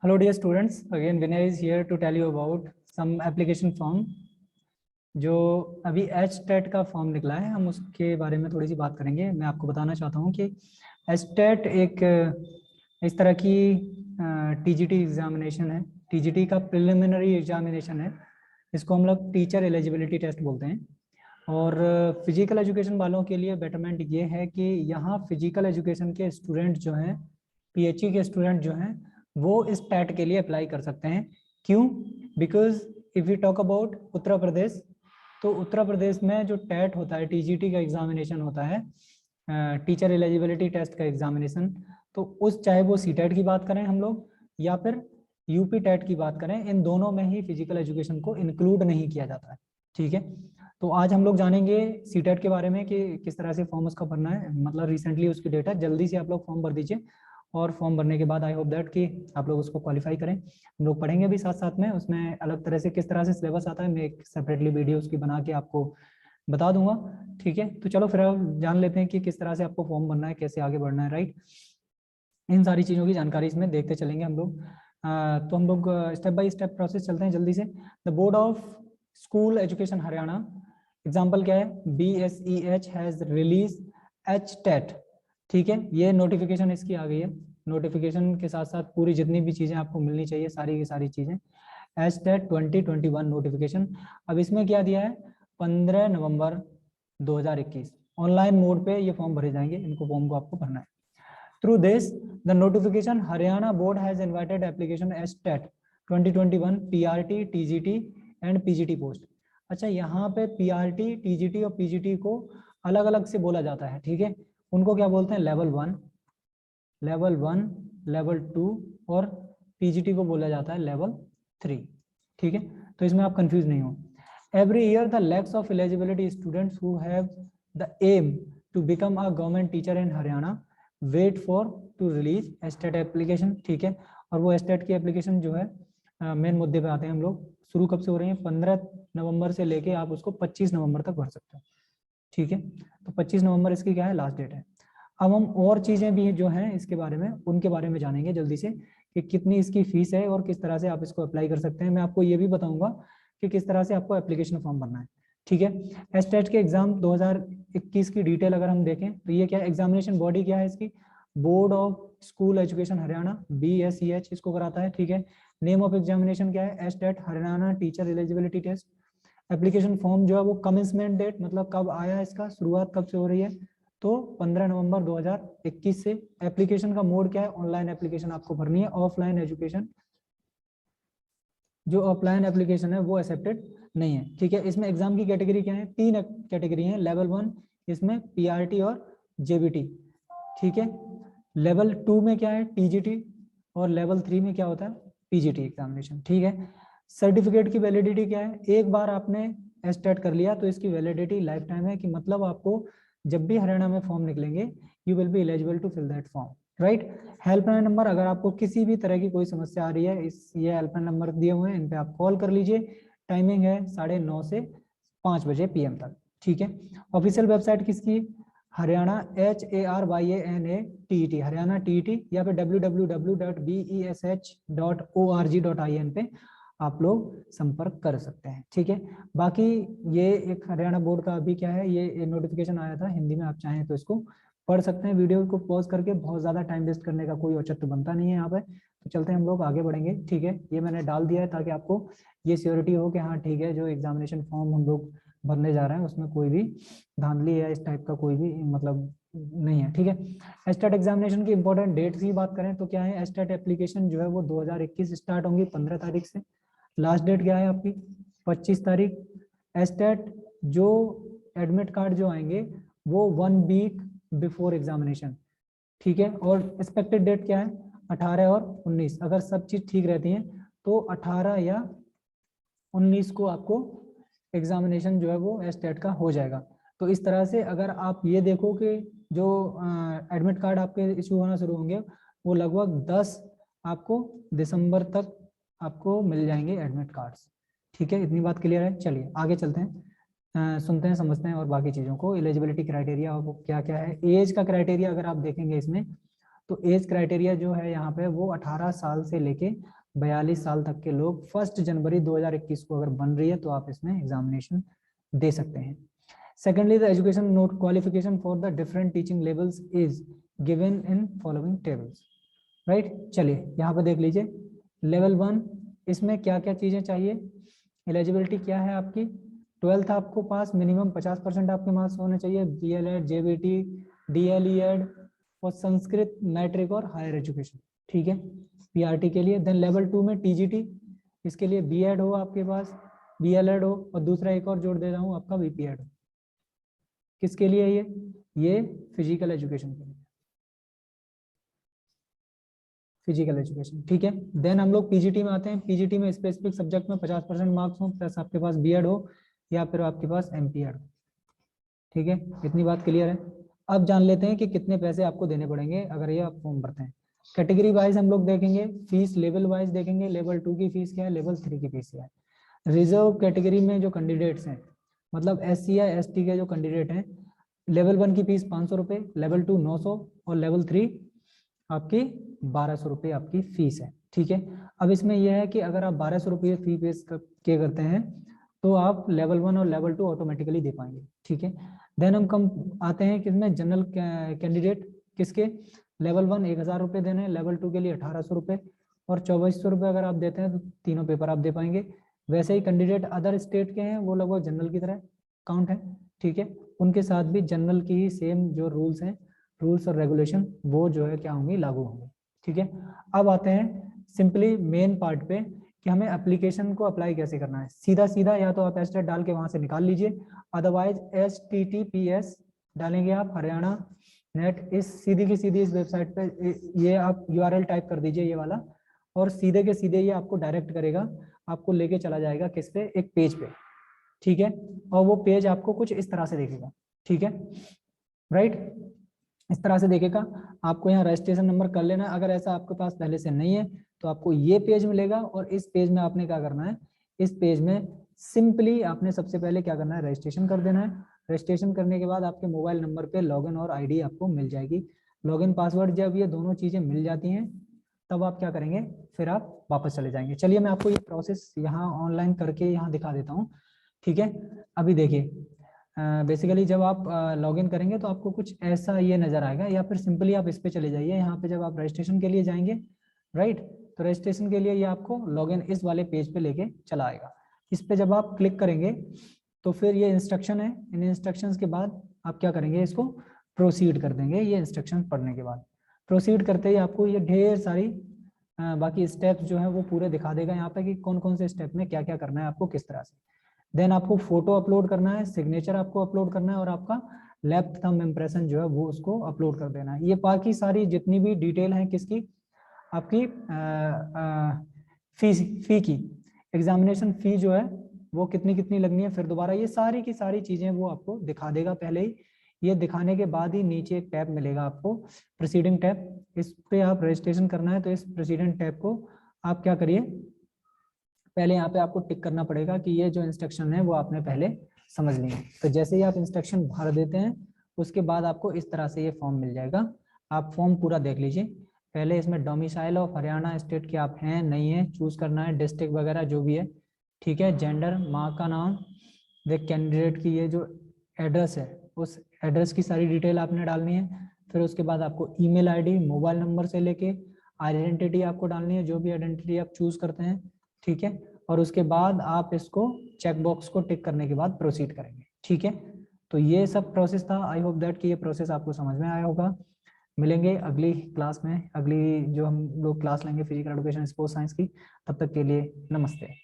Hello dear students, again Vinay is here to tell you about some application form. जो अभी HTET का form निकला है, हम उसके बारे में थोड़ी सी बात करेंगे। मैं आपको बताना चाहता हूँ कि HTET एक इस तरह की TGT एग्जामिनेशन है। TGT का प्रिलिमिनरी एग्जामिनेशन है। इसको हम लोग टीचर एलिजिबिलिटी टेस्ट बोलते हैं। और फिजिकल एजुकेशन वालों के लिए बेटरमेंट ये है कि यहाँ फिजिकल एजुकेशन के स्टूडेंट जो हैं, PHE के स्टूडेंट जो हैं, वो इस टैट के लिए अप्लाई कर सकते हैं। क्यों? Because if you talk about Uttar Pradesh, तो उत्तर प्रदेश में जो टैट होता है, TGT का एग्जामिनेशन होता है, टीचर एलिजिबिलिटी टेस्ट का एग्जामिनेशन, तो उस चाहे वो CTET की बात करें हम लोग या फिर UP टैट की बात करें, इन दोनों में ही फिजिकल एजुकेशन को इंक्लूड नहीं किया जाता है। ठीक है, तो आज हम लोग जानेंगे CTET के बारे में कि किस तरह से फॉर्म उसका भरना है। मतलब रिसेंटली उसकी डेट है, जल्दी से आप लोग फॉर्म भर दीजिए। और फॉर्म भरने के बाद आई होप दैट कि आप लोग उसको क्वालिफाई करें। हम लोग पढ़ेंगे भी साथ साथ में, उसमें अलग तरह से किस तरह से सिलेबस आता है, मैं एक सेपरेटली वीडियो उसकी बना के आपको बता दूंगा। ठीक है, तो चलो फिर अब जान लेते हैं कि किस तरह से आपको फॉर्म भरना है, कैसे आगे बढ़ना है। राइट, इन सारी चीज़ों की जानकारी इसमें देखते चलेंगे हम लोग। तो हम लोग स्टेप बाय स्टेप प्रोसेस चलते हैं जल्दी से। The board of school education Haryana, example क्या है, BSEH हैज रिलीज HTET। ठीक है, ये नोटिफिकेशन इसकी आ गई है। नोटिफिकेशन के साथ साथ पूरी जितनी भी चीज़ें आपको मिलनी चाहिए, सारी की सारी चीज़ें, HTET 2021 नोटिफिकेशन। अब इसमें क्या दिया है, 15 नवंबर 2021 ऑनलाइन मोड पे ये फॉर्म भरे जाएंगे। इनको फॉर्म को आपको भरना है। Through this, the notification Haryana board has invited application HTET 2021 PRT, TGT and PGT post। अच्छा, यहाँ पे PRT, TGT और PGT को अलग अलग से बोला जाता है। ठीक है, उनको क्या बोलते हैं, लेवल 1, लेवल 2 और PGT को बोला जाता है लेवल 3। ठीक है, तो इसमें आप कंफ्यूज नहीं हो। Every year the lakhs of eligibility students who have the aim to become a government teacher in Haryana wait for to release HTET application. ठीक है, और वो HTET की एप्लीकेशन जो है, मेन मुद्दे पे आते हैं हम लोग। शुरू कब से हो रही है, 15 नवंबर से लेके आप उसको 25 नवंबर तक भर सकते हो। ठीक है, तो 25 नवंबर इसकी क्या है, लास्ट डेट है। अब हम और चीज़ें भी जो हैं इसके बारे में, उनके बारे में जानेंगे जल्दी से कि कितनी इसकी फीस है और किस तरह से आप इसको अप्लाई कर सकते हैं। मैं आपको ये भी बताऊंगा कि किस तरह से आपको एप्लीकेशन फॉर्म भरना है। ठीक है, HTET के एग्जाम 2021 की डिटेल अगर हम देखें तो ये क्या है, एग्जामिनेशन बॉडी क्या है इसकी, board of school education Haryana, BSEH इसको कराता है। ठीक है, नेम ऑफ एग्जामिनेशन क्या है, HTET Haryana teacher eligibility test. Application form जो है वो कमेंसमेंट डेट, मतलब कब आया इसका, शुरुआत कब से हो रही है, तो 15 नवंबर 2021 से। एप्लीकेशन का मोड क्या है, ऑनलाइन एप्लीकेशन आपको भरनी है। ऑफलाइन एजुकेशन, जो ऑफलाइन एप्लीकेशन है वो एक्सेप्टेड नहीं है। ठीक है, इसमें एग्जाम की कैटेगरी क्या है, 3 कैटेगरी है। लेवल 1 इसमें PRT और JBT। ठीक है, लेवल 2 में क्या है, TGT, और लेवल 3 में क्या होता है, PGT एग्जामिनेशन। ठीक है, सर्टिफिकेट की वैलिडिटी क्या है, एक बार आपने HTET कर लिया तो इसकी वैलिडिटी लाइफ टाइम है, कि मतलब आपको जब भी हरियाणा में फॉर्म निकलेंगे you will be eligible to fill that form. Right, helpline number, अगर आपको किसी भी तरह की कोई समस्या आ रही है, इस ये हेल्पलाइन नंबर दिए हुए हैं, इन पे आप कॉल कर लीजिए। टाइमिंग है 9:30 से 5 बजे PM तक। ठीक है, ऑफिशियल वेबसाइट किसकी, हरियाणा HARYANA हरियाणा TET, या फिर www.besh.org.in पे आप लोग संपर्क कर सकते हैं। ठीक है, बाकी ये एक हरियाणा बोर्ड का अभी क्या है, ये नोटिफिकेशन आया था हिंदी में, आप चाहें तो इसको पढ़ सकते हैं। वीडियो को पॉज करके, बहुत ज़्यादा टाइम वेस्ट करने का कोई औचित्य बनता नहीं है यहाँ पे। तो चलते हैं हम लोग आगे बढ़ेंगे। ठीक है, ये मैंने डाल दिया है ताकि आपको ये श्योरिटी हो कि हाँ ठीक है, जो एग्जामिनेशन फॉर्म हम लोग भरने जा रहे हैं उसमें कोई भी धांधली या इस टाइप का कोई भी मतलब नहीं है। ठीक है, HTET एग्जामिनेशन की इंपॉर्टेंट डेट्स की बात करें तो क्या है, HTET एप्लीकेशन जो है वो 2021 स्टार्ट होंगी 15 तारीख से। लास्ट डेट क्या है आपकी, 25 तारीख। HTET जो एडमिट कार्ड जो आएंगे वो 1 वीक बिफोर एग्जामिनेशन। ठीक है, और एक्सपेक्टेड डेट क्या है, 18 और 19। अगर सब चीज ठीक रहती है तो 18 या 19 को आपको एग्जामिनेशन जो है वो HTET का हो जाएगा। तो इस तरह से अगर आप ये देखो कि जो एडमिट कार्ड आपके इशू होना शुरू होंगे वो लगभग 10 आपको दिसंबर तक आपको मिल जाएंगे एडमिट कार्ड्स। ठीक है, इतनी बात क्लियर है। चलिए आगे चलते हैं, सुनते हैं, समझते हैं और बाकी चीज़ों को। एलिजिबिलिटी क्राइटेरिया क्या क्या है, एज का क्राइटेरिया अगर आप देखेंगे इसमें तो एज क्राइटेरिया जो है यहाँ पे वो 18 साल से लेके 42 साल तक के लोग 1 जनवरी 2021 को अगर बन रही है तो आप इसमें एग्जामिनेशन दे सकते हैं। Secondly, the education note qualification for the different teaching levels is given in following tables, right. चलिए यहाँ पे देख लीजिए, लेवल 1 इसमें क्या क्या चीजें चाहिए। एलिजिबिलिटी क्या है आपकी, 12th आपको पास, मिनिमम 50% आपके मार्क्स होने चाहिए, DLED, JBT, DLED और संस्कृत, मैट्रिक और हायर एजुकेशन, ठीक है, PRT के लिए। देन लेवल 2 में TGT, इसके लिए B.Ed हो आपके पास, BLED हो, और दूसरा एक और जोड़ दे रहा हूँ आपका BPED हो। किसके लिए ये फिजिकल एजुकेशन के लिए, फिजिकल एजुकेशन, ठीक है। देन हम लोग PGT में आते हैं। PGT में स्पेसिफिक सब्जेक्ट में 50% मार्क्स हो, प्लस आपके पास B.Ed हो या फिर आपके पास MPED हो, ठीक है। इतनी बात क्लियर है। अब जान लेते हैं कि कितने पैसे आपको देने पड़ेंगे अगर ये आप फॉर्म भरते हैं। कैटेगरी वाइज हम लोग देखेंगे, फीस लेवल वाइज देखेंगे, लेवल 2 की फीस क्या है, लेवल 3 की फीस क्या है। रिजर्व कैटेगरी में जो कैंडिडेट्स हैं, मतलब SC या ST के जो कैंडिडेट हैं, लेवल 1 की फीस 500 रुपये, लेवल 2 900 और लेवल 3 आपकी 1200 रुपये आपकी फीस है, ठीक है। अब इसमें यह है कि अगर आप 1200 रुपये फी पे के करते हैं तो आप लेवल 1 और लेवल 2 ऑटोमेटिकली दे पाएंगे, ठीक है। देन हम कम आते हैं किसमें, जनरल कैंडिडेट, किसके, लेवल 1 1000 रुपये देने हैं, लेवल 2 के लिए 1800 रुपये और 2400 रुपये अगर आप देते हैं तो तीनों पेपर आप दे पाएंगे। वैसे ही कैंडिडेट अदर स्टेट के हैं वो लगभग जनरल की तरह काउंट है, ठीक है। उनके साथ भी जनरल की ही सेम जो रूल्स हैं, रूल्स और रेगुलेशन वो जो है क्या होंगी, लागू होंगे, ठीक है। अब आते हैं सिंपली मेन पार्ट पे कि हमें एप्लीकेशन को अप्लाई कैसे करना है। सीधा सीधा या तो आप एस्टेट डाल के वहां से निकाल लीजिए, अदरवाइज HTTPS डालेंगे आप हरियाणा नेट, इस सीधी की सीधी इस वेबसाइट पे ये आप URL टाइप कर दीजिए ये वाला, और सीधे के सीधे ये आपको डायरेक्ट करेगा, आपको लेके चला जाएगा किस पे, एक पेज पे, ठीक है। और वो पेज आपको कुछ इस तरह से देखेगा, ठीक है, राइट, इस तरह से देखेगा। आपको यहाँ रजिस्ट्रेशन नंबर कर लेना, अगर ऐसा आपके पास पहले से नहीं है तो आपको ये पेज मिलेगा, और इस पेज में आपने क्या करना है, इस पेज में सिंपली आपने सबसे पहले क्या करना है, रजिस्ट्रेशन कर देना है। रजिस्ट्रेशन करने के बाद आपके मोबाइल नंबर पे लॉगिन और ID आपको मिल जाएगी। लॉगिन पासवर्ड जब ये दोनों चीजें मिल जाती हैं तब आप क्या करेंगे, फिर आप वापस चले जाएंगे। चलिए मैं आपको ये प्रोसेस यहाँ ऑनलाइन करके यहाँ दिखा देता हूँ, ठीक है। अभी देखिए, बेसिकली जब आप लॉगिन करेंगे तो आपको कुछ ऐसा ये नजर आएगा, या फिर सिंपली आप इस पे चले जाइए, यहाँ पे जब आप रजिस्ट्रेशन के लिए जाएंगे, राइट, तो रजिस्ट्रेशन के लिए ये आपको लॉगिन इस वाले पेज पे लेके चला आएगा। इस पे जब आप क्लिक करेंगे तो फिर ये इंस्ट्रक्शन है, इन इंस्ट्रक्शंस के बाद आप क्या करेंगे, इसको प्रोसीड कर देंगे। ये इंस्ट्रक्शन पढ़ने के बाद प्रोसीड करते ही आपको ये ढेर सारी बाकी स्टेप्स जो है वो पूरे दिखा देगा यहाँ पे कि कौन कौन से स्टेप में क्या क्या करना है आपको, किस तरह से। देन आपको फोटो अपलोड करना है, सिग्नेचर आपको अपलोड करना है, और आपका लेफ्ट थंब इम्प्रेशन जो है वो उसको अपलोड कर देना है। ये बाकी सारी जितनी भी डिटेल है किसकी, आपकी फी की, एग्जामिनेशन फी जो है वो कितनी कितनी लगनी है, फिर दोबारा ये सारी की सारी चीजें वो आपको दिखा देगा पहले ही। ये दिखाने के बाद ही नीचे एक टैब मिलेगा आपको, प्रोसीडिंग टैब, इस पे आप रजिस्ट्रेशन करना है। तो इस प्रोसीडिंग टैब को आप क्या करिए, पहले यहाँ पे आपको टिक करना पड़ेगा कि ये जो इंस्ट्रक्शन है वो आपने पहले समझ लिए। तो जैसे ही आप इंस्ट्रक्शन भर देते हैं उसके बाद आपको इस तरह से ये फॉर्म मिल जाएगा। आप फॉर्म पूरा देख लीजिए। पहले इसमें डोमिसाइल ऑफ हरियाणा स्टेट के आप हैं नहीं है, चूज करना है, डिस्ट्रिक्ट वगैरह जो भी है, ठीक है, जेंडर, माँ का नाम, देख कैंडिडेट की ये जो एड्रेस है उस एड्रेस की सारी डिटेल आपने डालनी है। फिर उसके बाद आपको ईमेल आईडी, मोबाइल नंबर से लेके आइडेंटिटी आपको डालनी है, जो भी आइडेंटिटी आप चूज करते हैं, ठीक है। और उसके बाद आप इसको चेक बॉक्स को टिक करने के बाद प्रोसीड करेंगे, ठीक है। तो ये सब प्रोसेस था। आई होप दैट कि ये प्रोसेस आपको समझ में आया होगा। मिलेंगे अगली क्लास में, अगली जो हम लोग क्लास लेंगे फिजिकल एजुकेशन स्पोर्ट्स साइंस की। तब तक के लिए नमस्ते।